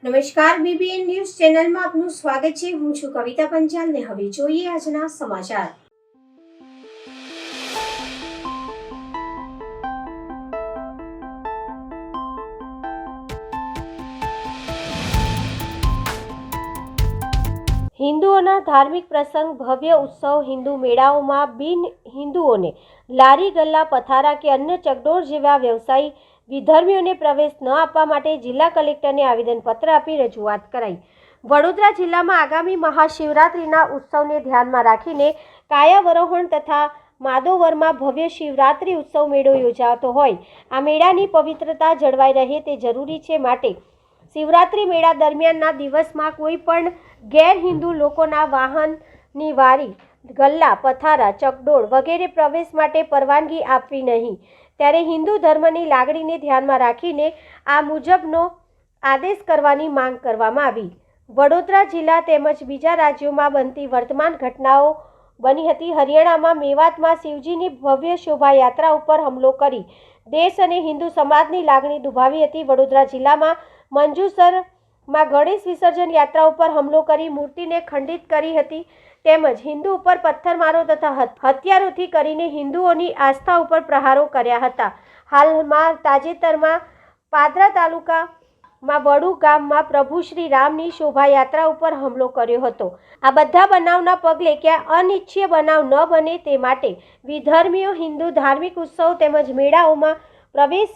નમસ્કાર, BBN news ચેનલમાં આપનું સ્વાગત છે। હું છું કવિતા પંચાલ ને હવે જોઈએ આજના સમાચાર। હિન્દુઓના ધાર્મિક પ્રસંગ, ભવ્ય ઉત્સવ, હિન્દુ મેળાઓમાં બિન હિન્દુઓને લારી ગલ્લા, પથારા કે અન્ય ચકડોળ જેવા વ્યવસાયી વિધર્મીઓને પ્રવેશ ન આપવા માટે જિલ્લા કલેક્ટરને આવેદનપત્ર આપી રજૂઆત કરાઈ। વડોદરા જિલ્લામાં આગામી મહાશિવરાત્રિના ઉત્સવને ધ્યાનમાં રાખીને કાયાવરોહણ તથા માદોવરમાં ભવ્ય શિવરાત્રિ ઉત્સવ મેળો યોજાતો હોય આ મેળાની પવિત્રતા જળવાઈ રહે તે જરૂરી છે। માટે શિવરાત્રિ મેળા દરમિયાનના દિવસમાં કોઈ પણ ગેર હિન્દુ લોકોના વાહનની વારી ગલ્લા, પથારા, ચકડોળ વગેરે પ્રવેશ માટે પરવાનગી આપવી નહીં। ત્યારે હિન્દુ ધર્મની લાગણીને ધ્યાનમાં રાખીને આ મુજબનો આદેશ કરવાની માંગ કરવામાં આવી। વડોદરા જિલ્લા તેમજ બીજા રાજ્યોમાં બનતી વર્તમાન ઘટનાઓ બની હતી। હરિયાણામાં મેવાતમાં શિવજીની ભવ્ય શોભાયાત્રા ઉપર હુમલો કરી દેશ અને હિન્દુ સમાજની લાગણી દુભાવી હતી। વડોદરા જિલ્લામાં મંજુસરમાં ગણેશ વિસર્જન યાત્રા ઉપર હુમલો કરી મૂર્તિને ખંડિત કરી હતી તેમજ હિન્દુ ઉપર પથ્થરમારો તથા હથિયારોથી કરીને હિન્દુઓની આસ્થા ઉપર પ્રહારો કર્યા હતા। હાલમાં તાજેતરમાં પાદરા તાલુકામાં વડુ ગામમાં પ્રભુ શ્રી રામની શોભાયાત્રા ઉપર હુમલો કર્યો હતો। આ બધા બનાવના પગલે ક્યાં અનિચ્છનીય બનાવ ન બને તે માટે વિધર્મીઓ હિન્દુ ધાર્મિક ઉત્સવ તેમજ મેળાઓમાં પ્રવેશ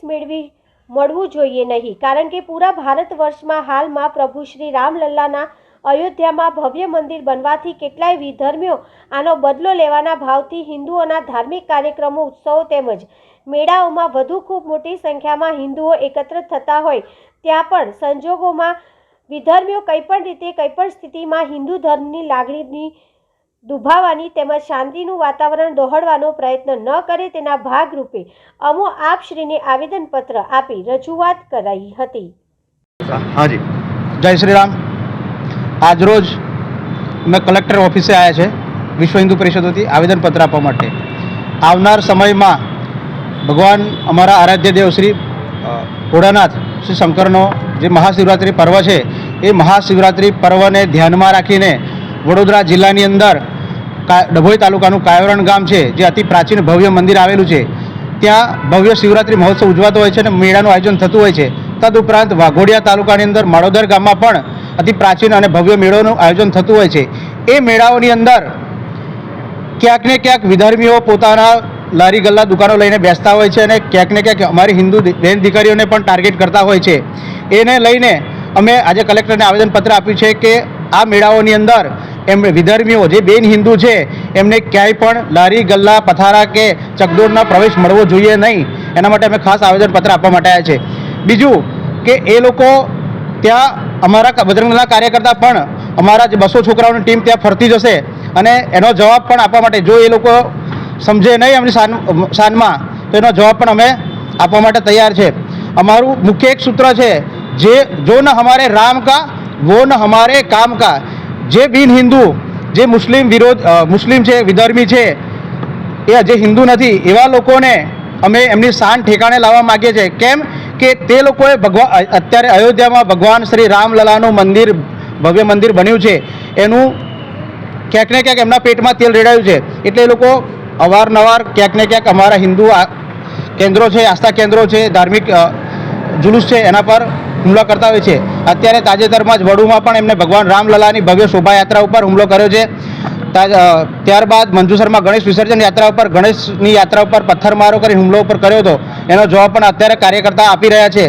મળવું જોઈએ નહીં, કારણ કે પૂરા ભારત વર્ષમાં હાલમાં પ્રભુ શ્રી રામલલ્લાના અયોધ્યામાં ભવ્ય મંદિર બનવાથી કેટલાય વિધર્મીઓ આનો બદલો લેવાના ભાવથી હિન્દુઓના ધાર્મિક કાર્યક્રમો, ઉત્સવો તેમજ મેળાઓમાં વધુ ખૂબ મોટી સંખ્યામાં હિન્દુઓ એકત્ર થતા હોય ત્યાં પણ સંજોગોમાં વિધર્મીઓ કંઈપણ રીતે કંઈપણ સ્થિતિમાં હિન્દુ ધર્મની લાગણીની દુભાવવાની તેમજ શાંતિનું વાતાવરણ દોહડવાનો પ્રયત્ન ન કરે તેના ભાગરૂપે અમો આપશ્રીને આવેદનપત્ર આપી રજૂઆત કરાઈ હતી। હાજી, જય શ્રી રામ। આજરોજ અમે કલેક્ટર ઓફિસે આવ્યા છે વિશ્વ હિન્દુ પરિષદ વતી આવેદનપત્ર આપવા માટે। આવનાર સમયમાં ભગવાન અમારા આરાધ્ય દેવ શ્રી ભોળાનાથ શ્રી શંકરનો જે મહાશિવરાત્રિ પર્વ છે એ મહાશિવરાત્રિ પર્વને ધ્યાનમાં રાખીને વડોદરા જિલ્લાની અંદર ડભોઈ તાલુકાનું કાયવરણ ગામ છે જે અતિ પ્રાચીન ભવ્ય મંદિર આવેલું છે ત્યાં ભવ્ય શિવરાત્રિ મહોત્સવ ઉજવાતો હોય છે અને મેળાનું આયોજન થતું હોય છે। તદુપરાંત વાઘોડિયા તાલુકાની અંદર માળોદર ગામમાં પણ અતિ પ્રાચીન અને ભવ્ય મેળોનું આયોજન થતું હોય છે। એ મેળાઓની અંદર ક્યાંક ને ક્યાંક વિધર્મીઓ પોતાના લારી ગલ્લા દુકાનો લઈને બેસતા હોય છે અને ક્યાંક ને ક્યાંક અમારી હિન્દુ બહેન દીકરીઓને પણ ટાર્ગેટ કરતા હોય છે। એને લઈને અમે આજે કલેક્ટરને આવેદનપત્ર આપ્યું છે કે આ મેળાઓની અંદર એમને વિધર્મીઓ જે બેન હિન્દુ છે એમને ક્યાંય પણ લારી ગલ્લા, પથારા કે ચકડોળનો પ્રવેશ મળવો જોઈએ નહીં। એના માટે અમે ખાસ આવેદનપત્ર આપવા માટે આવ્યા છે। બીજું કે એ લોકો ત્યાં અમારા બજરંગદળના કાર્યકર્તા પણ અમારા જે 200 છોકરાઓની ટીમ ત્યાં ફરતી જશે અને એનો જવાબ પણ આપવા માટે જો એ લોકો સમજે નહીં એમની શાનમાં તો એનો જવાબ પણ અમે આપવા માટે તૈયાર છે। અમારું મુખ્ય એક સૂત્ર છે જે જો ન હમારે રામ કા વો ન હમારે કામ કા। જે બિન હિન્દુ, જે મુસ્લિમ છે, વિધર્મી છે, એ જે હિન્દુ નથી એવા લોકોને અમે એમની શાન ઠેકાણે લાવવા માગીએ છીએ। કેમ કે તે લોકોએ અત્યારે અયોધ્યામાં ભગવાન શ્રી રામલલાનું મંદિર, ભવ્ય મંદિર બન્યું છે, એનું ક્યાંક ને ક્યાંક એમના પેટમાં તેલ રેડાયું છે એટલે એ લોકો અવારનવાર ક્યાંક ને ક્યાંક અમારા હિન્દુ કેન્દ્રો છે, આસ્થા કેન્દ્રો છે, ધાર્મિક જુલુસ છે એના પર હુમલો કરતા હોય છે। અત્યારે તાજેતરમાં જ વડુમાં પણ એમને ભગવાન રામલલાની ભવ્ય શોભાયાત્રા ઉપર હુમલો કર્યો છે। ત્યારબાદ મંજુસરમાં ગણેશ વિસર્જન યાત્રા ઉપર ગણેશની યાત્રા ઉપર પથ્થરમારો કરી હુમલો ઉપર કર્યો હતો એનો જવાબ પણ અત્યારે કાર્યકર્તા આપી રહ્યા છે।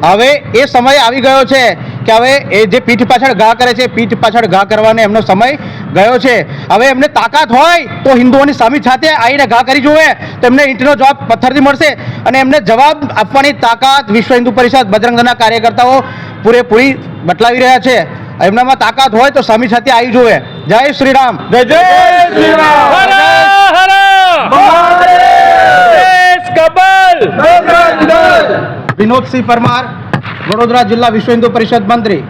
હવે એ સમય આવી ગયો છે કે હવે એ જે પીઠ પાછળ ઘા કરે છે, પીઠ પાછળ ઘા કરવાનો એમનો સમય ગયો છે। હવે એમને તાકાત હોય તો હિન્દુઓની સામી સાથે આવીને ઘા કરી જોવે તો એમને ઈંટનો જવાબ પથ્થરથી મળશે અને એમને જવાબ આપવાની તાકાત વિશ્વ હિન્દુ પરિષદ બજરંગદળના કાર્યકર્તાઓ પૂરેપૂરી બતલાવી રહ્યા છે। એમનામાં તાકાત હોય તો સામી સાથે આવી જોવે। જય શ્રી રામ, જય શ્રી રામ, હર હર મહાદેવ। વિનોદસિંહ પરમાર, વડોદરા જિલ્લા વિશ્વ હિન્દુ પરિષદ મંત્રી।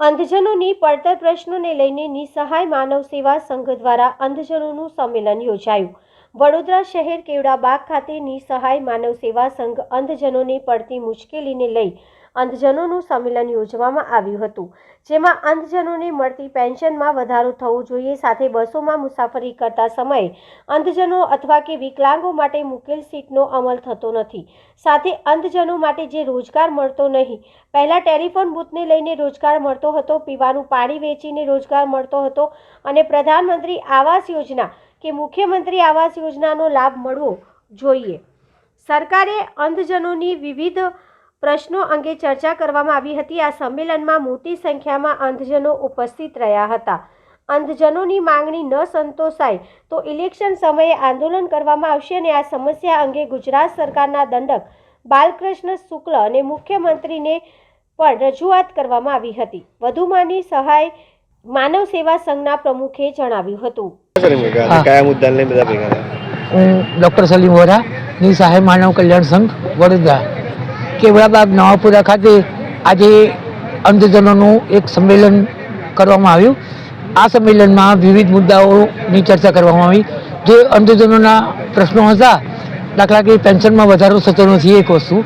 અંધજનોની પડતર પ્રશ્નોને લઈને નિસહાય માનવ સેવા સંઘ દ્વારા અંધજનોનું સંમેલન યોજાયું। વડોદરા શહેર કેવડાબાગ ખાતે નિસહાય માનવ સેવા સંઘ અંધજનોને પડતી મુશ્કેલીને લઈ અંધજનોનું સંમેલન યોજવામાં આવ્યું હતું, જેમાં અંધજનોને મળતી પેન્શનમાં વધારો થવો જોઈએ, સાથે બસોમાં મુસાફરી કરતા સમયે અંધજનો અથવા કે વિકલાંગો માટે મૂકેલ સીટનો અમલ થતો નથી, સાથે અંધજનો માટે જે રોજગાર મળતો નહીં, પહેલાં ટેલિફોન બૂથને લઈને રોજગાર મળતો હતો, પીવાનું પાણી વેચીને રોજગાર મળતો હતો અને પ્રધાનમંત્રી આવાસ યોજના કે મુખ્યમંત્રી આવાસ યોજનાનો લાભ મળવો જોઈએ. સરકારે અંધજનોની વિવિધ પ્રશ્નો અંગે ચર્ચા કરવામાં આવી હતી. આ સંમેલનમાં મોટી સંખ્યામાં અંધજનો ઉપસ્થિત રહ્યા હતા. અંધજનોની માંગણી ન સંતોષાય તો ઇલેક્શન સમયે આંદોલન કરવામાં આવશે અને આ સમસ્યા અંગે ગુજરાત સરકારના દંડક બાલકૃષ્ણ શુક્લ અને મુખ્યમંત્રીને પણ રજૂઆત કરવામાં આવી હતી. વધુમાંની સહાય માનવ સેવા સંઘના પ્રમુખે જણાવ્યું હતું. કયા મુદ્દાને બધા ભેગા થયા? હું ડૉક્ટર સલીમ વોરા ની સહાય માનવ કલ્યાણ સંઘ વડોદરા કેવડાબાગ નવાપુરા ખાતે આજે અંધજનોનું એક સંમેલન કરવામાં આવ્યું. આ સંમેલનમાં વિવિધ મુદ્દાઓની ચર્ચા કરવામાં આવી. જે અંધજનોના પ્રશ્નો હતા, દાખલા કે પેન્શનમાં વધારો થતો નથી એક વસ્તુ,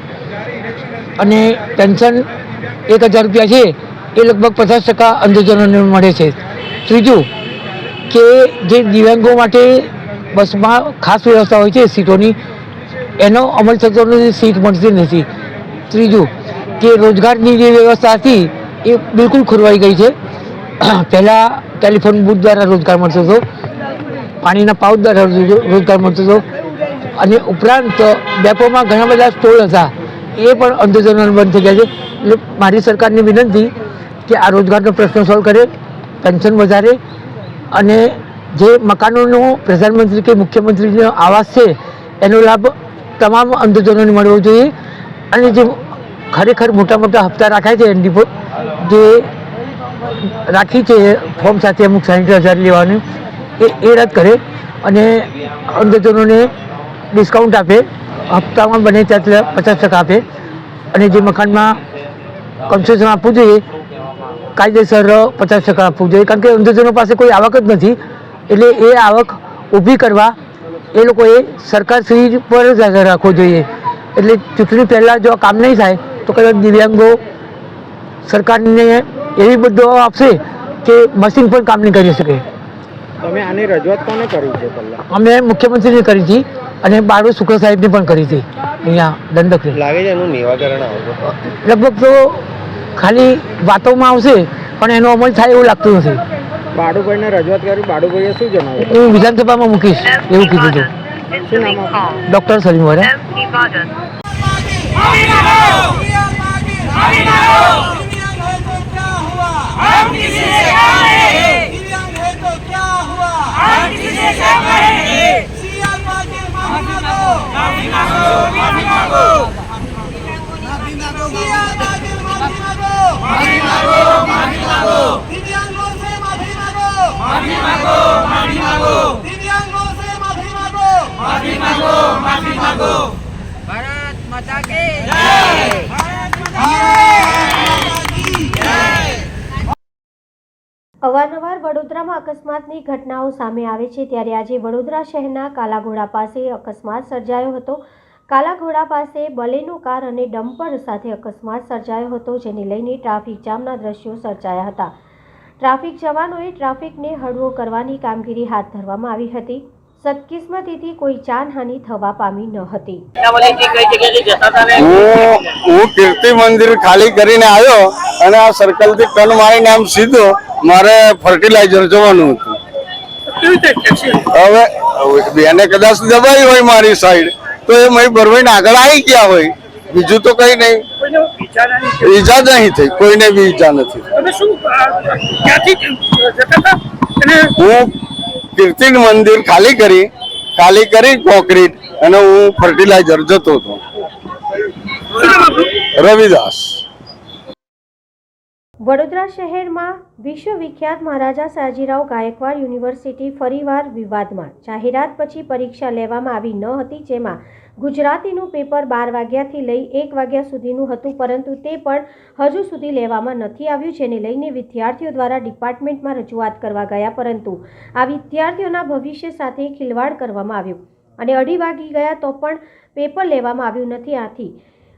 અને પેન્શન 1000 રૂપિયા છે એ લગભગ 50% અંધજનોને મળે છે. ત્રીજું કે જે દિવ્યાંગો માટે બસમાં ખાસ વ્યવસ્થા હોય છે સીટોની, એનો અમલ થતો નથી, સીટ મળતી નથી. ત્રીજું કે રોજગારની જે વ્યવસ્થા હતી એ બિલકુલ ખોરવાઈ ગઈ છે. પહેલાં ટેલિફોન બૂથ દ્વારા રોજગાર મળતો હતો, પાણીના પાઉચ દ્વારા રોજગાર મળતો હતો, અને ઉપરાંત ડેપોમાં ઘણા બધા સ્ટોલ હતા, એ પણ અંધજનોને બંધ થઈ ગયા છે. એટલે મારી સરકારને વિનંતી કે આ રોજગારનો પ્રશ્ન સોલ્વ કરે, પેન્શન વધારે, અને જે મકાનોનો પ્રધાનમંત્રી કે મુખ્યમંત્રીનો આવાસ છે એનો લાભ તમામ અંધજનોને મળવો જોઈએ. અને જે ખરેખર મોટા મોટા હપ્તા રાખાય છે એની જે રાખી છે ફોર્મ સાથે અમુક 60,000 લેવાનું, એ રદ કરે અને અંધજનોને ડિસ્કાઉન્ટ આપે, હપ્તામાં બને ત્યાં 50% આપે, અને જે મકાનમાં કન્સેશન આપવું જોઈએ કાયદેસર 50% આપવું જોઈએ. કારણ કે અંધજનો પાસે કોઈ આવક જ નથી, એટલે એ આવક ઊભી કરવા એ લોકોએ સરકારશ્રી પર જ આધાર રાખવો જોઈએ. એટલે ચૂંટણી પહેલાં જો કામ નહીં થાય તો કદાચ દિવ્યાંગો સરકારને એવી બધો આપશે કે મશીન પણ કામ નહીં કરી શકે. તમે આની રજૂઆત કોને કરી છે પહેલા? અમે મુખ્યમંત્રીને કરી હતી અને બાળુ શુક્લ સાહેબને પણ કરી હતી અહીંયા દંડક. લાગે છે એનું નિરાકરણ આવશે? લગભગ તો ખાલી વાતોમાં આવશે પણ એનો અમલ થાય એવું લાગતું નથી. બાળુભાઈને રજૂઆત કરી, બાળુભાઈએ શું જણાવ્યું? હું વિધાનસભામાં મૂકીશ એવું કીધું હતું. શું નામ આપનું? ડૉક્ટર સલીમ વોરા. भारत माता की जय। અવારનવાર વડોદરામાં અકસ્માતની ઘટનાઓ સામે આવે છે, ત્યારે આજે વડોદરા શહેરના કાલાઘોડા પાસે અકસ્માત સર્જાયો હતો. કાલાઘોડા પાસે બલેનો કાર અને ડમ્પર સાથે અકસ્માત સર્જાયો હતો, જેને લઈને ટ્રાફિક જામના દ્રશ્યો સર્જાયા હતા. ટ્રાફિક જવાનોએ ટ્રાફિકને હળવો કરવાની કામગીરી હાથ ધરવામાં આવી હતી. સદકિસ્મતીથી કોઈ જાનહાનિ થવા પામી ન હતી. હું કીર્તિ મંદિર ખાલી કરીને આવ્યો અને આ સર્કલ થી ટર્ન મારીને આમ સીધો મારે ફર્ટિલાઇઝર જવાનું હતું. હવે એને કદાચ દબાઈ હોય મારી સાઈડ તો એ મય ભરવાઈને આગળ આવી ગયા હોય, બીજું તો કઈ નહીં. ઈજા નહીં થઈ, કોઈને બી ઈજા નથી. હું કીર્તિ મંદિર ખાલી કરી કોન્ક્રીટ અને હું ફર્ટિલાઇઝર જતો હતો. રવિદાસ. વડોદરા શહેરમાં વિશ્વવિખ્યાત મહારાજા સયાજીરાવ ગાયકવાડ યુનિવર્સિટી ફરીવાર વિવાદમાં. જાહેરાત પછી પરીક્ષા લેવામાં આવી ન હતી, જેમાં ગુજરાતીનું પેપર 12 વાગ્યાથી લઈ 1 વાગ્યા સુધીનું હતું, પરંતુ તે પણ હજુ સુધી લેવામાં નથી આવ્યું, જેને લઈને વિદ્યાર્થીઓ દ્વારા ડિપાર્ટમેન્ટમાં રજૂઆત કરવા ગયા, પરંતુ આ વિદ્યાર્થીઓના ભવિષ્ય સાથે ખિલવાડ કરવામાં આવ્યો અને 2:30 વાગી ગયા તો પણ પેપર લેવામાં આવ્યું નથી. આથી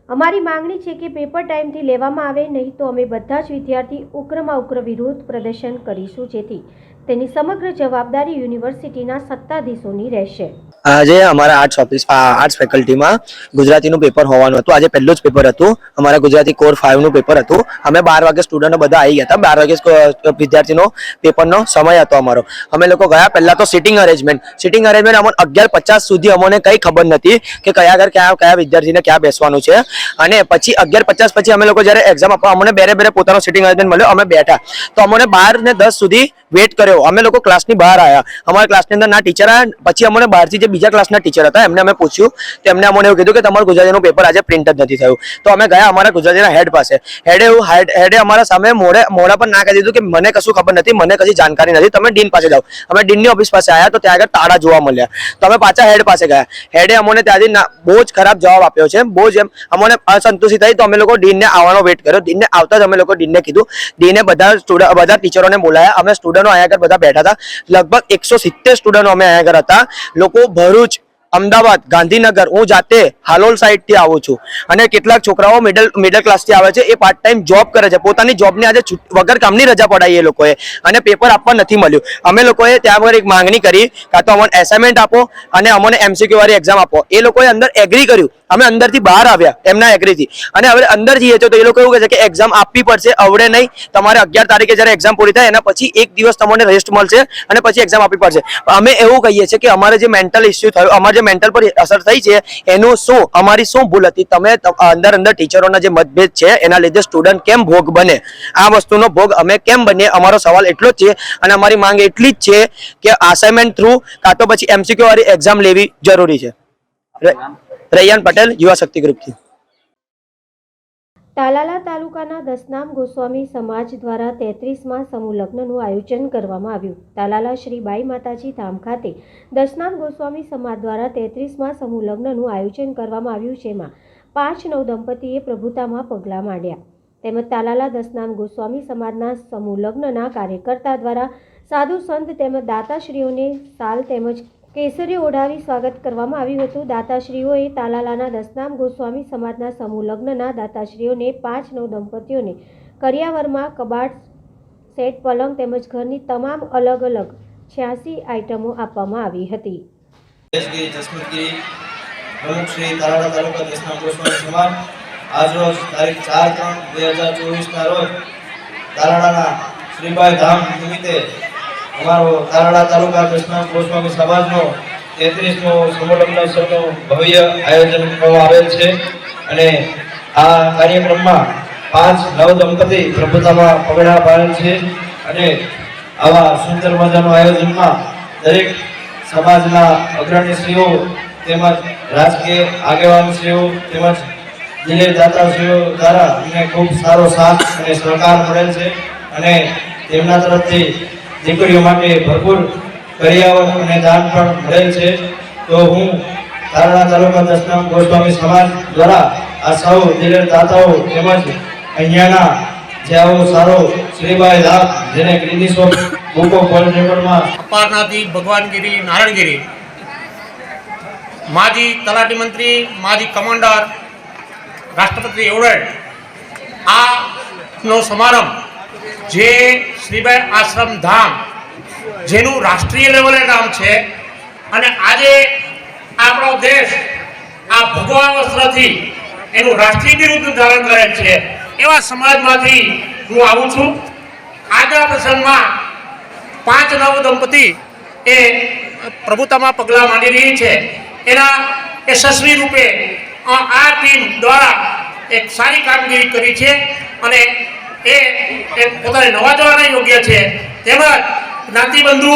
અમારી માંગણી છે કે પેપર ટાઈમથી લેવામાં આવે, નહીં તો અમે બધા જ વિદ્યાર્થી ઉગ્રમાં ઉગ્ર વિરોધ પ્રદર્શન કરીશું, જેથી તેની સમગ્ર જવાબદારી યુનિવર્સિટીના સત્તાધીશોની રહેશે. આજે અમારા આર્ટ્સ ફેકલ્ટીમાં ગુજરાતીનું પેપર હોવાનું હતું. આજે પહેલું જ પેપર હતું. અમારા ગુજરાતી કોર 5 નું પેપર હતું. અમે 12 વાગે સ્ટુડન્ટો બધા આવી ગયા હતા. 12 વાગે વિદ્યાર્થીનો પેપરનો સમય હતો અમારો. અમે લોકો ગયા. પહેલા તો સિટિંગ અરેન્જમેન્ટ અમને 11:50 સુધી અમને કંઈ ખબર નથી કે કયા વિદ્યાર્થીને ક્યાં બેસવાનું છે. અને પછી 11:50 પછી અમે લોકો જ્યારે એક્ઝામ આપવા અમને બેરે પોતાનો સિટિંગ અરેન્જમેન્ટ મળ્યો. અમે બેઠા તો અમને 12 ને 10 સુધી વેટ કર્યો. અમે લોકો ક્લાસની બહાર આવ્યા. અમારા ક્લાસની અંદર ના ટીચર આવ્યા. પછી અમને બહારથી જે બીજા ક્લાસના ટીચર હતા એમને અમે પૂછ્યું તો એમને અમને એવું કીધું કે તમારું ગુજરાતીનું પેપર આજે પ્રિન્ટ જ નથી થયું. તો અમે ગયા અમારા ગુજરાતીના હેડ પાસે. હેડે અમારા સામે મોઢા પર ના કહી દીધું કે મને કશું ખબર નથી, મને કશી જાણકારી નથી, તમે ડીન પાસે જાઓ. અમે ડીનની ઓફિસ પાસે આવ્યા તો ત્યાં આગળ તાળા જોવા મળ્યા. તો અમે પાછા હેડ પાસે ગયા. હેડે અમને ત્યાંથી બહુ જ ખરાબ જવાબ આપ્યો છે. બહુ જ અમને અસંતુષ્ટિ થઈ. તો અમે લોકો ડીનને આવવાનો વેટ કર્યો. ડીનને આવતા જ અમે લોકો ડીનને કીધું. ડીને બધા ટીચરોને બોલાયા. અમે સ્ટુડન્ટો અહીંયા આગળ બધા બેઠા હતા. લગભગ 170 સ્ટુડન્ટો અમે અહીંયા આગળ હતા. લોકો ભરૂચ, અમદાવાદ, ગાંધીનગર, હું જાતે હાલોલ સાઈડ થી આવું છું. અને કેટલાક છોકરાઓ મિડલ ક્લાસ થી આવે છે. એ પાર્ટ ટાઈમ જોબ કરે છે. પોતાની જોબની આજે વગર કામની રજા પડાવી એ લોકોએ અને પેપર આપવા નથી મળ્યું. અમે લોકોએ ત્યાં આગળ એક માંગણી કરી કાં તો અમને એસાઇનમેન્ટ આપો અને અમને MCQ વાળી એક્ઝામ આપો. એ લોકોએ અંદર એગ્રી કર્યું. અમે અંદરથી બહાર આવ્યા એમના એગ્રીથી. અને હવે અંદર જઈએ તો એ લોકો એવું કહે છે કે એક્ઝામ આપવી પડશે, આવડે નહીં. તમારે 11 તારીખે જ્યારે એક્ઝામ પૂરી થાય એના પછી એક દિવસ તમને રેસ્ટ મળશે અને પછી એક્ઝામ આપવી પડશે. અમે એવું કહીએ છીએ કે અમારે જે મેન્ટલ ઇસ્યુ થયો, અમારે જે મેન્ટલ પર અસર થઈ છે એનું શું, અમારી શું ભૂલ હતી? તમે અંદર ટીચરોના જે મતભેદ છે એના લીધે સ્ટુડન્ટ કેમ ભોગ બને? આ વસ્તુનો ભોગ અમે કેમ બનીએ? અમારો સવાલ એટલો જ છે અને અમારી માંગ એટલી જ છે કે અસાઇનમેન્ટ થ્રુ કાં તો પછી MCQ વાળી એક્ઝામ લેવી જરૂરી છે. રૈયાન પટેલ, યુવા શક્તિ ગ્રુપથી. તાલાલા તાલુકાના દસનામ ગોસ્વામી સમાજ દ્વારા 33મા સમૂહ લગ્નનું આયોજન કરવામાં આવ્યું. તાલાલા શ્રી બાઈ માતાજી ધામ ખાતે દસનામ ગોસ્વામી સમાજ દ્વારા 33મા સમૂહ લગ્નનું આયોજન કરવામાં આવ્યું, જેમાં 5 નવદંપતીએ પ્રભુતામાં પગલાં માંડ્યા. તેમજ તાલાલા દસનામ ગોસ્વામી સમાજના સમૂહ લગ્નના કાર્યકર્તા દ્વારા સાધુ સંત તેમજ દાતાશ્રીઓને સાલ તેમજ કેસરી ઓઢાવી સ્વાગત કરવામાં આવ્યું હતું. દાતાશ્રીઓએ તાલાલાના દસનામ ગોસ્વામી સમાજના સમૂહ લગ્નના દાતાશ્રીઓને 5 નવદંપતીઓને કરિયાવરમાં કબાટ, સેટ, પલંગ તેમજ ઘરની તમામ અલગ અલગ 86 આઇટમો આપવામાં આવી હતી. પ્રમુખ શ્રી તાલાલા તાલુકા દસનામ ગોસ્વામી સમાજ આજરોજ તારીખ 4/3/2024 રોજ તાલાલાના શ્રીબાઈ ધામ નિમિત્તે અમારો તાલાલા તાલુકા દસનામ ગોસ્વામી સમાજનો 33મો સમૂહ લગ્નોત્સવનું ભવ્ય આયોજન કરવામાં આવેલ છે. અને આ કાર્યક્રમમાં 5 નવદંપતી પ્રભુતામાં પગલાં પાડેલ છે. અને આવા સુંદર મજાનું આયોજનમાં દરેક સમાજના અગ્રણીશ્રીઓ તેમજ રાજકીય આગેવાનશ્રીઓ તેમજ દિલે દાતાશ્રીઓ દ્વારા અમને ખૂબ સારો સાથ અને સહકાર મળેલ છે. અને તેમના તરફથી દીકરીઓ માટે ભરપૂર કરિયાવર અને દાન પણ મળેલ છે. તો હું તાલાલા તાલુકા દસનામ ગોસ્વામી સમાજ દ્વારા આ સૌ દિલેર દાતાઓ તેમજ અહીંયાના જે આવો સારો શ્રીબાઈ ધામ જેને Guinness of book of world રેકોર્ડમાં અપારનાથી ભગવાનગીરી, નારાયણગીરી, માજી તલાટી મંત્રી, માજી કમાન્ડર, રાષ્ટ્રપતિ એવોર્ડ આનો સમારંભ જે શ્રીબાઈ આશ્રમ ધામ જેનું રાષ્ટ્રીય લેવલે નામ છે અને આજે આપણો દેશ આ ભગવા વસ્ત્રથી એનું રાષ્ટ્રીય બિરુદ ધારણ કરેલ છે એવા સમાજમાંથી હું આવું છું. આજના પ્રસંગમાં 5 નવદંપતી એ પ્રભુતામાં પગલાં માંડી રહી છે. એના યશસ્વી રૂપે આ ટીમ દ્વારા એક સારી કામગીરી કરી છે અને એ પોતાને નવાજવાના યોગ્ય છે. તેમજ જ્ઞાતિબંધુ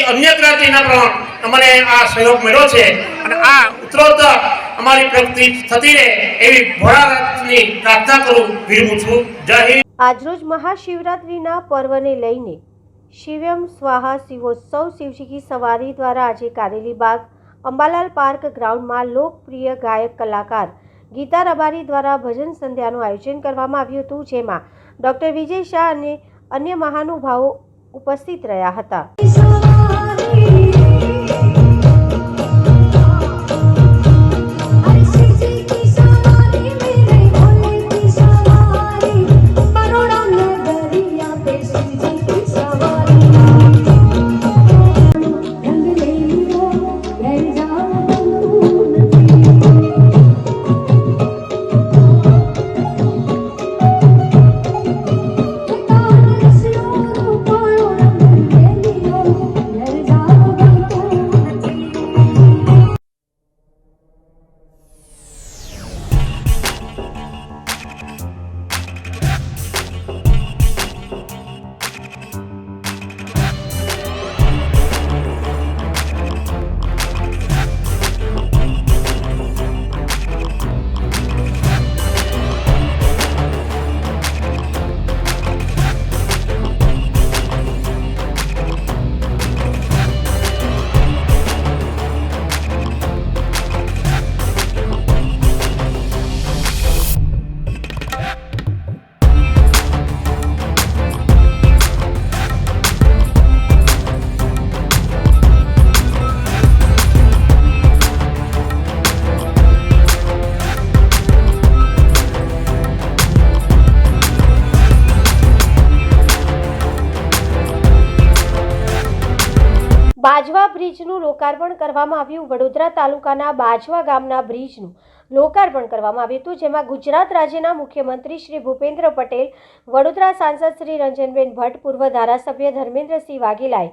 અન્ય જ્ઞાતિના પણ અમને આ સહયોગ મળ્યો છે અને આ ઉત્તરોત્તર અમારી પ્રગતિ થતી રહે એવી ભોળાનાથની પ્રાર્થના કરું વિરમું છું. જય હિન્દ. આજરોજ મહાશિવરાત્રિના પર્વને લઈને શિવમ સ્વાહા શિવોત્સવ શિવજી કી સવારી દ્વારા આજે કારેલીબાગ અંબાલાલ પાર્ક ગ્રાઉન્ડમાં લોકપ્રિય ગાયક કલાકાર ગીતા રબારી દ્વારા ભજન સંધ્યાનું આયોજન કરવામાં આવ્યું હતું, જેમાં ડૉક્ટર વિજય શાહ અને અન્ય મહાનુભાવો ઉપસ્થિત રહ્યા હતા. Hare Krishna બાજવા બ્રિજનું લોકાર્પણ કરવામાં આવ્યું. વડોદરા તાલુકાના બાજવા ગામના બ્રિજનું લોકાર્પણ કરવામાં આવ્યું હતું, જેમાં ગુજરાત રાજ્યના મુખ્યમંત્રી શ્રી ભૂપેન્દ્ર પટેલ, વડોદરા સાંસદ શ્રી રંજનબેન ભટ્ટ, પૂર્વ ધારાસભ્ય ધર્મેન્દ્રસિંહ વાઘેલાએ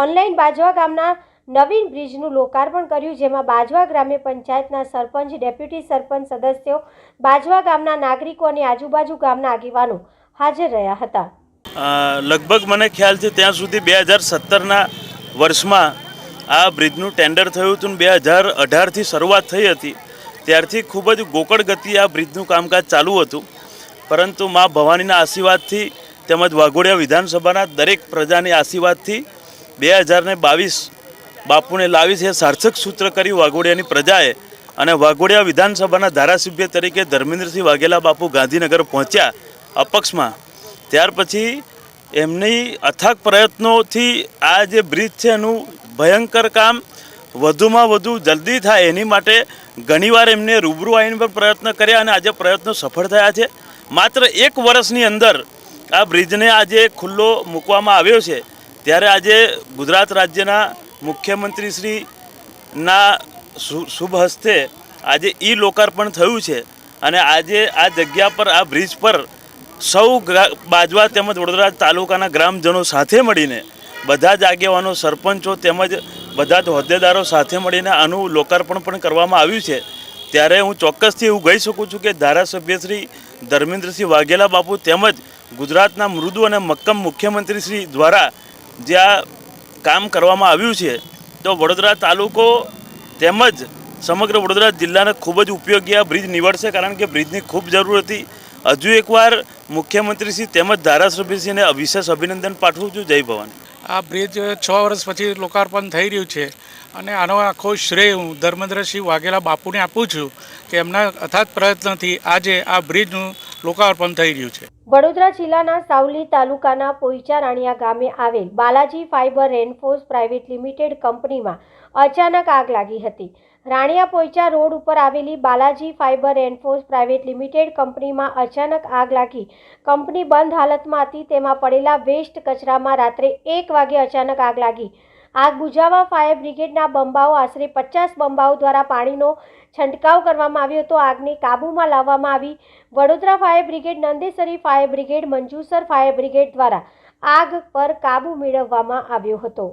ઓનલાઈન બાજવા ગામના નવીન બ્રિજનું લોકાર્પણ કર્યું, જેમાં બાજવા ગ્રામ્ય પંચાયતના સરપંચ, ડેપ્યુટી સરપંચ સદસ્યો, બાજવા ગામના નાગરિકો અને આજુબાજુ ગામના આગેવાનો હાજર રહ્યા હતા. લગભગ મને ખ્યાલ છે ત્યાં સુધી 2017ના વર્ષમાં આ બ્રિજનું ટેન્ડર થયું હતું. 2018થી શરૂઆત થઈ હતી. ત્યારથી ખૂબ જ ગોકળ ગતિ આ બ્રિજનું કામકાજ ચાલુ હતું, પરંતુ મા ભવાનીના આશીર્વાદથી તેમજ વાઘોડિયા વિધાનસભાના દરેક પ્રજાની આશીર્વાદથી 2022 બાપુને લાવી છે સાર્થક સૂત્ર કર્યું વાઘોડિયાની પ્રજાએ, અને વાઘોડિયા વિધાનસભાના ધારાસભ્ય તરીકે ધર્મેન્દ્રસિંહ વાઘેલા બાપુ ગાંધીનગર પહોંચ્યા અપક્ષમાં. ત્યાર પછી એમની અથાગ પ્રયત્નોથી આ જે બ્રિજ છે એનું ભયંકર કામ વધુમાં વધુ જલ્દી થાય એની માટે ઘણીવાર એમને રૂબરૂ આવીને પણ પ્રયત્ન કર્યા, અને આજે પ્રયત્નો સફળ થયા છે. માત્ર 1 વર્ષની અંદર આ બ્રિજને આજે ખુલ્લો મૂકવામાં આવ્યો છે. ત્યારે આજે ગુજરાત રાજ્યના મુખ્યમંત્રીશ્રીના શુભ હસ્તે આજે લોકાર્પણ થયું છે, અને આજે આ જગ્યા પર આ બ્રિજ પર સૌ બાજવા તેમજ વડોદરા તાલુકાના ગ્રામજનો સાથે મળીને, બધા જ આગેવાનો, સરપંચો તેમજ બધા જ હોદ્દેદારો સાથે મળીને આનું લોકાર્પણ પણ કરવામાં આવ્યું છે. ત્યારે હું ચોક્કસથી એવું કહી શકું છું કે ધારાસભ્ય શ્રી ધર્મેન્દ્રસિંહ વાઘેલા બાપુ તેમજ ગુજરાતના મૃદુ અને મક્કમ મુખ્યમંત્રી શ્રી દ્વારા જે આ કામ કરવામાં આવ્યું છે, તો વડોદરા તાલુકો તેમજ સમગ્ર વડોદરા જિલ્લાને ખૂબ જ ઉપયોગી આ બ્રિજ નીવડશે, કારણ કે બ્રિજની ખૂબ જરૂર હતી. હજુ એકવાર મુખ્યમંત્રીશ્રી તેમજ ધારાસભ્યશ્રીને વિશેષ અભિનંદન પાઠવું છું. જય ભવાની. આ બ્રિજ 6 વર્ષ પછી લોકાર્પણ થઈ રહ્યું છે, અને આનો આખો શ્રેય હું ધર્મેન્દ્રસિંહ વાઘેલા બાપુને આપું છું કે એમના અથાગ પ્રયત્નથી આજે આ બ્રિજનું લોકાર્પણ થઈ રહ્યું છે. વડોદરા જિલ્લાના સાવલી તાલુકાના પોઈચા રાણીયા ગામે આવેલ બાલાજી ફાઇબર રેનફોર્સ પ્રાઇવેટ લિમિટેડ કંપનીમાં અચાનક આગ લાગી હતી. રાણીયા પોઈચા રોડ ઉપર આવેલી બાલાજી ફાઇબર રેનફોર્સ પ્રાઇવેટ લિમિટેડ કંપનીમાં અચાનક આગ લાગી. કંપની બંધ હાલતમાં હતી. તેમાં પડેલા વેસ્ટ કચરામાં રાત્રે 1 વાગે અચાનક આગ લાગી. આગ બુઝાવવા ફાયર બ્રિગેડના બંબાઓ, આશરે 50 બંબાઓ દ્વારા પાણીનો છંટકાવ કરવામાં આવ્યો હતો. આગને કાબૂમાં લાવવામાં આવી. Vadodara fire brigade, Nandesari fire brigade, Manjusar fire brigade દ્વારા આગ પર કાબૂ મેળવવામાં આવ્યો હતો.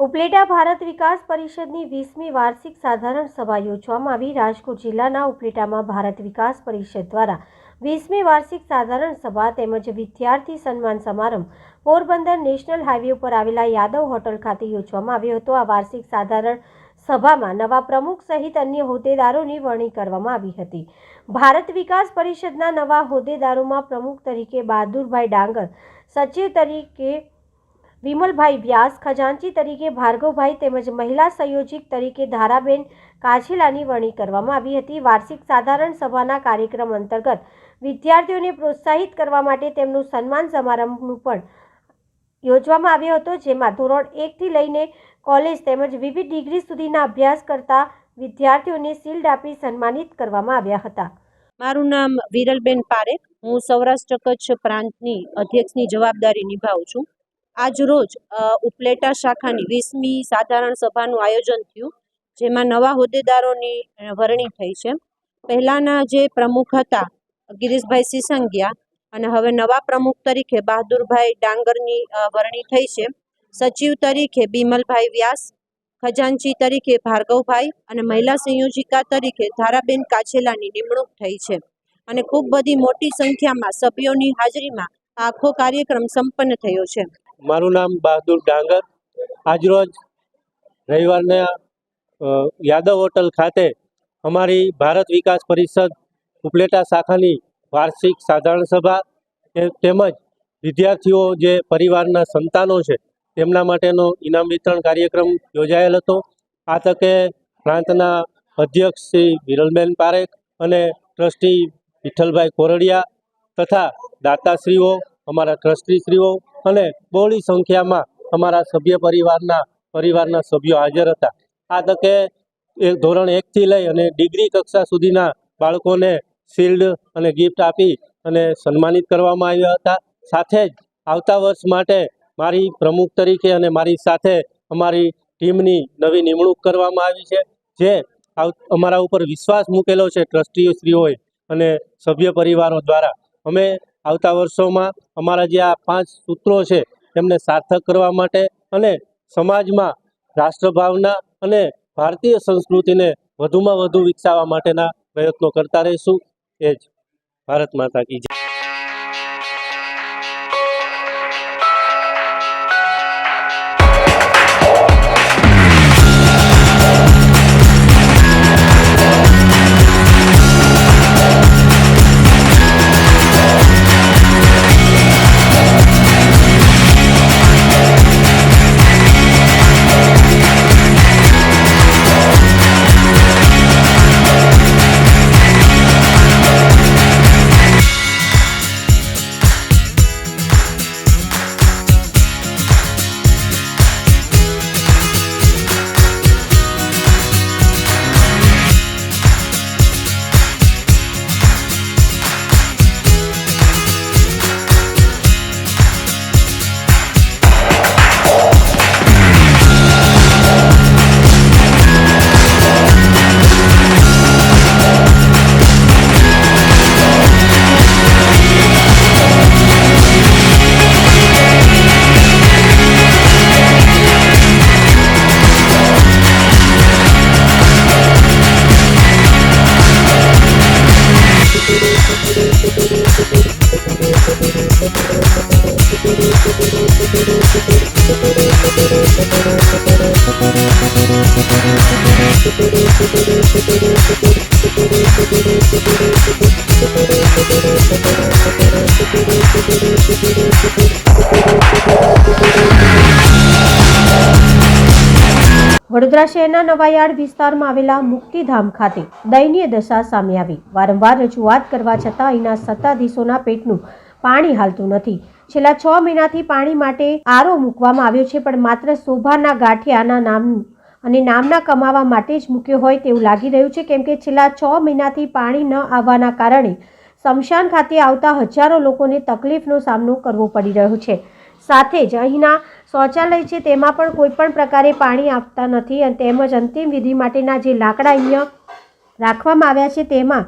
ઉપલેટા ભારત વિકાસ પરિષદની 20મી વાર્ષિક સાધારણ સભા યોજવામાં આવી. રાજકોટ જિલ્લાના ઉપલેટામાં ભારત વિકાસ પરિષદ દ્વારા 20મી વાર્ષિક સાધારણ સભા તેમજ વિદ્યાર્થી સન્માન સમારંભ પોરબંદર નેશનલ હાઈવે ઉપર આવેલા યાદવ હોટલ ખાતે યોજવામાં આવ્યો હતો. આ વાર્ષિક સાધારણ સભામાં નવા પ્રમુખ સહિત અન્ય હોદ્દેદારોની વરણી કરવામાં આવી હતી. ભારત વિકાસ પરિષદના નવા હોદ્દેદારોમાં પ્રમુખ તરીકે બહાદુરભાઈ ડાંગર, સચિવ તરીકે વિમલભાઈ વ્યાસ, ખજાનચી તરીકે ભાર્ગવભાઈ તેમજ મહિલા સંયોજક તરીકે ધારાબેન કાછેલાની વરણી કરવામાં આવી હતી. વાર્ષિક સાધારણ સભાના કાર્યક્રમ અંતર્ગત વિદ્યાર્થીઓને પ્રોત્સાહિત કરવા માટે તેમનું સન્માન સમારંભનું પણ યોજવામાં આવ્યો હતો, જેમાં ધોરણ 1 થી લઈને કોલેજ તેમજ વિવિધ ડિગ્રી સુધીના અભ્યાસ કરતા વિદ્યાર્થીઓને શિલ્ડ આપી સન્માનિત કરવામાં આવ્યા હતા. મારું નામ વિરલબેન પારેખ, હું સૌરાષ્ટ્ર કચ્છ પ્રાંતની અધ્યક્ષની જવાબદારી નિભાવું છું. આજ રોજ ઉપલેટા શાખાની 20મી સાધારણ સભાનું આયોજન થયું, જેમાં નવા હોદ્દેદારોની વરણી થઈ છે. પહેલાંના જે પ્રમુખ હતા ગિરીશભાઈ સિસંગિયા અને હવે નવા પ્રમુખ તરીકે બહાદુરભાઈ ડાંગરની વરણી થઈ છે. સચિવ તરીકે બિમલભાઈ વ્યાસ, ખજાનચી તરીકે ભાર્ગવભાઈ અને મહિલા સંયોજિકા તરીકે ધારાબેન કાછેલાની નિમણૂક થઈ છે અને ખૂબ બધી મોટી સંખ્યામાં સભ્યોની હાજરીમાં આખો કાર્યક્રમ સંપન્ન થયો છે. મારું નામ બહાદુર ડાંગર. આજરોજ રવિવારના યાદવ હોટલ ખાતે અમારી ભારત વિકાસ પરિષદ ઉપલેટા શાખાની વાર્ષિક સાધારણ સભા તેમજ વિદ્યાર્થીઓ જે પરિવારના સંતાનો છે તેમના માટેનો ઇનામ વિતરણ કાર્યક્રમ યોજાયેલ હતો. આ તકે પ્રાંતના અધ્યક્ષ શ્રી વિરલબેન પારેખ અને ટ્રસ્ટી વિઠ્ઠલભાઈ કોરડિયા તથા દાતાશ્રીઓ, અમારા ટ્રસ્ટીશ્રીઓ અને બહોળી સંખ્યામાં અમારા સભ્ય પરિવારના સભ્યો હાજર હતા. આ તકે ધોરણ 1 થી લઈ અને ડિગ્રી કક્ષા સુધીના બાળકોને શિલ્ડ અને ગિફ્ટ આપી અને સન્માનિત કરવામાં આવ્યા હતા. સાથે જ આવતા વર્ષ માટે મારી પ્રમુખ તરીકે અને મારી સાથે અમારી ટીમની નવી નિમણૂક કરવામાં આવી છે, જે અમારા ઉપર વિશ્વાસ મૂકેલો છે ટ્રસ્ટીશ્રીઓએ અને સભ્ય પરિવારો દ્વારા. અમે આવતા વર્ષોમાં અમારા જે આ 5 સૂત્રો છે તેમને સાર્થક કરવા માટે અને સમાજમાં રાષ્ટ્રભાવના અને ભારતીય સંસ્કૃતિને વધુમાં વધુ વિકસાવવા માટેના પ્રયત્નો કરતા રહીશું. એ જ ભારત માતા કી જય. વડોદરા શહેરના નવાયાર્ડ વિસ્તારમાં આવેલા મુક્તિધામ ખાતે દયનીય દશા સામે આવી. વારંવાર રજૂઆત કરવા છતાં અહીંના સત્તાધીશોના પેટનું પાણી હાલતું નથી. છેલ્લા 6 મહિનાથી પાણી માટે આરો મૂકવામાં આવ્યો છે, પણ માત્ર શોભાના ગાંઠિયાના નામના કમાવા માટે જ મૂક્યો હોય તેવું લાગી રહ્યું છે, કેમ કે છેલ્લા 6 મહિનાથી પાણી ન આવવાના કારણે સ્મશાન ખાતે આવતા હજારો લોકોને તકલીફનો સામનો કરવો પડી રહ્યો છે. સાથે જ અહીંના શૌચાલય છે તેમાં પણ કોઈ પણ પ્રકારે પાણી આપતા નથી અને તેમજ અંતિમ વિધિ માટેના જે લાકડા અહીંયા રાખવામાં આવ્યા છે તેમાં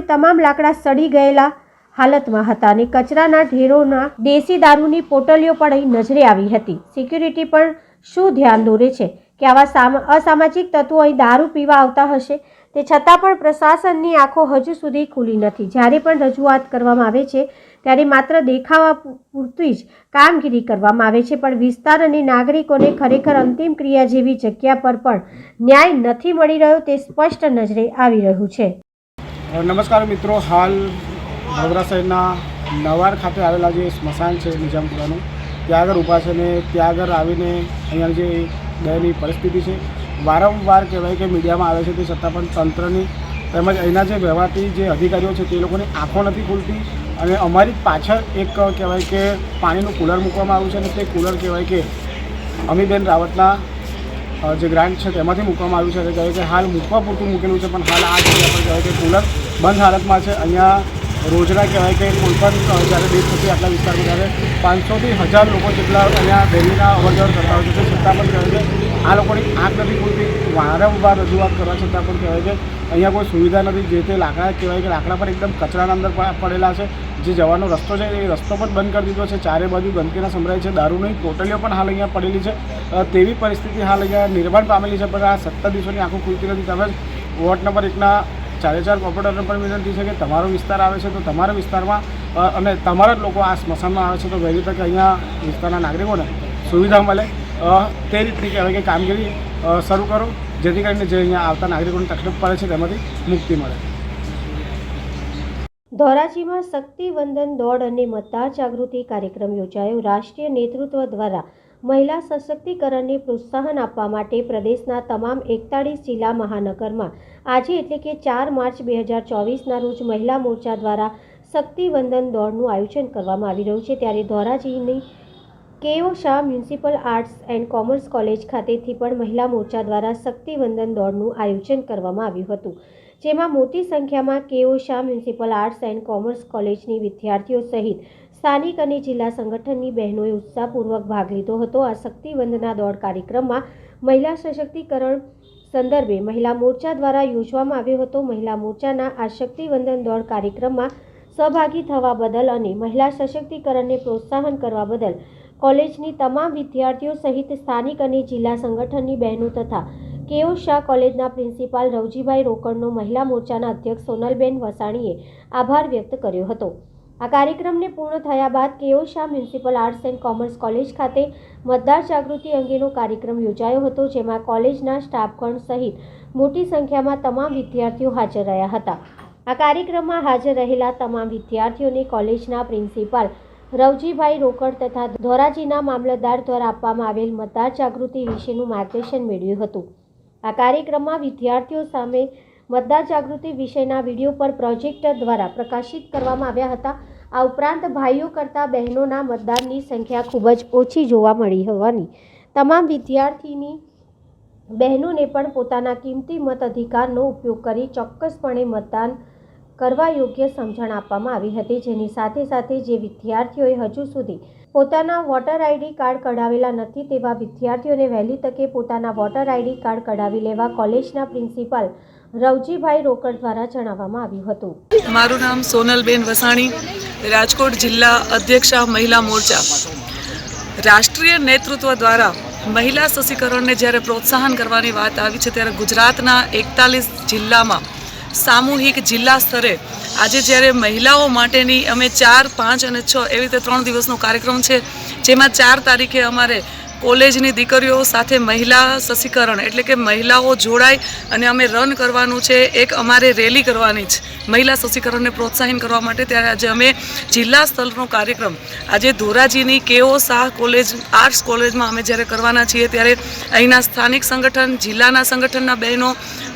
તમામ લાકડા સડી ગયેલા હાલતમાં હતા અને કચરાના ઢેરોના દેશી દારૂની પોટલીઓ પણ અહીં નજરે આવી હતી. સિક્યુરિટી પણ શું ધ્યાન દોરે છે કે આવા અસામાજિક તત્વો અહીં દારૂ પીવા આવતા હશે, તે છતાં પણ પ્રશાસનની આંખો હજુ સુધી ખુલી નથી. જ્યારે પણ રજૂઆત કરવામાં આવે છે ત્યારે માત્ર દેખાવા પૂરતી જ કામગીરી કરવામાં આવે છે, પણ વિસ્તાર અને નાગરિકોને ખરેખર અંતિમ ક્રિયા જેવી જગ્યા પર પણ ન્યાય નથી મળી રહ્યો તે સ્પષ્ટ નજરે આવી રહ્યું છે. નમસ્કાર મિત્રો, હાલ વડોદરા શહેરના નવાર ખાતે આવેલા જે સ્મશાન છે નિજામપુરાનું, ત્યાં આગળ ઊભા છે ને ત્યાં આગળ આવીને અહીંયા જે દયનીય પરિસ્થિતિ છે, વારંવાર કહેવાય કે મીડિયામાં આવે છે તે છતાં પણ તંત્રની તેમજ અહીંના જે વહીવટી જે અધિકારીઓ છે તે લોકોની આંખો નથી ખુલતી. અને અમારી પાછળ એક કહેવાય કે પાણીનું કુલર મૂકવામાં આવ્યું છે અને તે કુલર કહેવાય કે અમીબેન રાવતના જે ગ્રાન્ટ છે તેમાંથી મૂકવામાં આવ્યું છે. કહેવાય કે હાલ મૂકવા પૂરતું મૂકેલું છે, પણ હાલ આ જગ્યા પર કહેવાય કે કુલર બંધ હાલતમાં છે. અહીંયા રોજના કહેવાય કે કોઈ પણ જ્યારે દેશ થતી આટલા વિસ્તારમાં ત્યારે 500થી 1000 લોકો જેટલા અહીંયા ડેલીના અવરજવર કરતા હોય છે, છતાં પણ કહેવાય કે આ લોકોની આંખ નથી ખુલતી. વારંવાર રજૂઆત કરવા છતાં પણ કહેવાય કે અહીંયા કોઈ સુવિધા નથી. જે તે લાકડા કહેવાય કે લાકડા પર એકદમ કચરાના અંદર પડેલા છે. જે જવાનો રસ્તો છે એ રસ્તો પણ બંધ કરી દીધો છે. ચારે બાજુ ગંદકીના સંભળાય છે. દારૂની પોટલીઓ પણ હાલ અહીંયા પડેલી છે. તેવી પરિસ્થિતિ હાલ અહીંયા નિર્માણ પામેલી છે. પણ આ 17 દિવસોની આંખો ખુલતી નથી. તમે વોર્ડ નંબર 1ના 4 કોર્પોરેટરને પણ વિનંતી છે કે તમારો વિસ્તાર આવે છે તો તમારા વિસ્તારમાં અને તમારા જ લોકો આ સ્મશાનમાં આવે છે તો વહેલી તકે અહીંયા વિસ્તારના નાગરિકોને સુવિધા મળે તે રીતની કહેવાય કે કામગીરી શરૂ કરો, જેથી કરીને જે અહીંયા આવતા નાગરિકોને તકલીફ પડે છે તેમાંથી મુક્તિ મળે. ધોરાજીમાં શક્તિવંદન દોડ અને મતદાર જાગૃતિ કાર્યક્રમ યોજાયો. રાષ્ટ્રીય નેતૃત્વ દ્વારા મહિલા સશક્તિકરણને પ્રોત્સાહન આપવા માટે પ્રદેશના તમામ 41 જિલ્લા મહાનગરમાં આજે એટલે કે 4 માર્ચ 2024ના રોજ મહિલા મોરચા દ્વારા શક્તિવંદન દોડનું આયોજન કરવામાં આવી રહ્યું છે. ત્યારે ધોરાજીની KO Shah municipal arts and commerce college ખાતેથી પણ મહિલા મોરચા દ્વારા શક્તિવંદન દોડનું આયોજન કરવામાં આવ્યું હતું, જેમાં મોટી સંખ્યામાં KO Shah municipal arts and commerce કોલેજની વિદ્યાર્થીઓ સહિત સ્થાનિક અને જિલ્લા સંગઠનની બહેનોએ ઉત્સાહપૂર્વક ભાગ લીધો હતો. આ શક્તિવંદના દોડ કાર્યક્રમમાં મહિલા સશક્તિકરણ સંદર્ભે મહિલા મોરચા દ્વારા યોજવામાં આવ્યો હતો. મહિલા મોરચાના આ શક્તિવંદન દોડ કાર્યક્રમમાં સહભાગી થવા બદલ અને મહિલા સશક્તિકરણને પ્રોત્સાહન કરવા બદલ કોલેજની તમામ વિદ્યાર્થીઓ સહિત સ્થાનિક અને જિલ્લા સંગઠનની બહેનો તથા કેઓ શાહ કોલેજના પ્રિન્સિપાલ રવજીભાઈ રોકડનો મહિલા મોરચાના અધ્યક્ષ સોનલબેન વસાણીએ આભાર વ્યક્ત કર્યો હતો. આ કાર્યક્રમને પૂર્ણ થયા બાદ KO Shah municipal arts and commerce college ખાતે મતદાર જાગૃતિ અંગેનો કાર્યક્રમ યોજાયો હતો, જેમાં કોલેજના સ્ટાફગણ સહિત મોટી સંખ્યામાં તમામ વિદ્યાર્થીઓ હાજર રહ્યા હતા. આ કાર્યક્રમમાં હાજર રહેલા તમામ વિદ્યાર્થીઓને કોલેજના પ્રિન્સિપાલ રવજીભાઈ રોકડ તથા ધોરાજીના મામલતદાર દ્વારા આપવામાં આવેલ મતદાર જાગૃતિ વિશેનું માર્ગદર્શન મેળવ્યું હતું. આ કાર્યક્રમમાં વિદ્યાર્થીઓ સામે મતદાર જાગૃતિ વિષયના વિડીયો પર પ્રોજેક્ટર દ્વારા પ્રકાશિત કરવામાં આવ્યા હતા. આ ઉપરાંત ભાઈઓ કરતાં બહેનોના મતદાનની સંખ્યા ખૂબ જ ઓછી જોવા મળી હોવાની તમામ વિદ્યાર્થીની બહેનોને પણ પોતાના કિંમતી મત અધિકારનો ઉપયોગ કરી ચોક્કસપણે મતદાન કરવા યોગ્ય સમજણ આપવામાં આવી હતી. જેની સાથે સાથે જે વિદ્યાર્થીઓએ હજુ સુધી પોતાના વોટર આઈડી કાર્ડ કઢાવેલા નથી તેવા વિદ્યાર્થીઓને વહેલી તકે પોતાના વોટર આઈડી કાર્ડ કઢાવી લેવા કોલેજના પ્રિન્સિપાલ રવજીભાઈ રોકડ દ્વારા જણાવવામાં આવ્યું હતું. મારું નામ સોનલબેન વસાણી, રાજકોટ જિલ્લા અધ્યક્ષા મહિલા મોરચા. રાષ્ટ્રીય નેતૃત્વ દ્વારા મહિલા સશક્તિકરણને જ્યારે પ્રોત્સાહન કરવાની વાત આવી છે ત્યારે ગુજરાતના 41 જિલ્લામાં સામૂહિક જિલ્લા સ્તરે આજે જ્યારે મહિલાઓ માટેની અમે 4, 5 અને 6 એવી રીતે 3 દિવસનો કાર્યક્રમ છે, જેમાં 4 તારીખે અમારે કોલેજની દીકરીઓ સાથે મહિલા સશક્તિકરણ એટલે કે મહિલાઓ જોડાય અને અમે રન કરવાનું છે, એક અમારે રેલી કરવાની છે મહિલા સશક્તિકરણને પ્રોત્સાહન કરવા માટે. ત્યારે આજે અમે જિલ્લા સ્તરનો કાર્યક્રમ આજે ધોરાજીની કેઓ શાહ કોલેજ આર્ટ્સ કોલેજમાં અમે જ્યારે કરવાના છીએ ત્યારે અહીંના સ્થાનિક સંગઠન, જિલ્લાના સંગઠનના બહેનો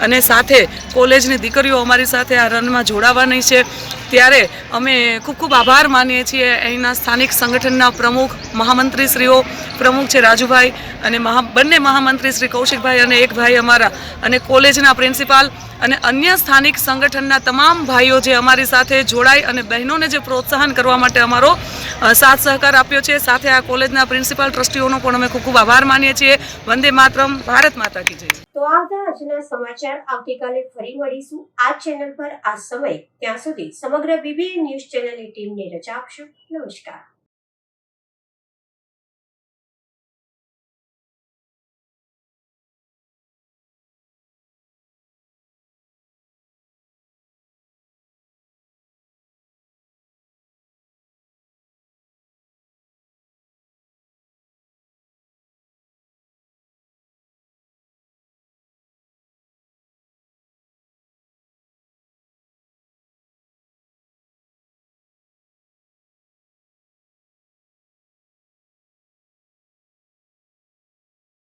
અને સાથે કોલેજની દીકરીઓ અમારી સાથે આ રનમાં જોડાવાની છે. ત્યારે અમે ખૂબ ખૂબ આભાર માનીએ છીએ અહીંના સ્થાનિક સંગઠનના પ્રમુખ, મહામંત્રીશ્રીઓ, પ્રમુખ છે રાજુભાઈ અને બંને મહામંત્રી શ્રી કૌશિકભાઈ અને એક ભાઈ અમારા અને કોલેજના પ્રિન્સિપાલ અને અન્ય સ્થાનિક સંગઠનના તમામ ભાઈઓ જે અમારી સાથે જોડાઈ અને બહેનોને જે પ્રોત્સાહન કરવા માટે અમારો સાથ સહકાર આપ્યો છે. સાથે આ કોલેજના પ્રિન્સિપાલ ટ્રસ્ટીઓનો પણ અમે ખૂબ ખૂબ આભાર માનીએ છીએ. વંદે માતરમ, ભારત માતા કી જય. તો આવતા આજના સમાચાર આવતીકાલે ફરી મળીશું આ ચેનલ પર આ સમય. ત્યાં સુધી સમગ્ર BBN ન્યૂઝ ચેનલની ટીમને રજા આપશો. નમસ્કાર.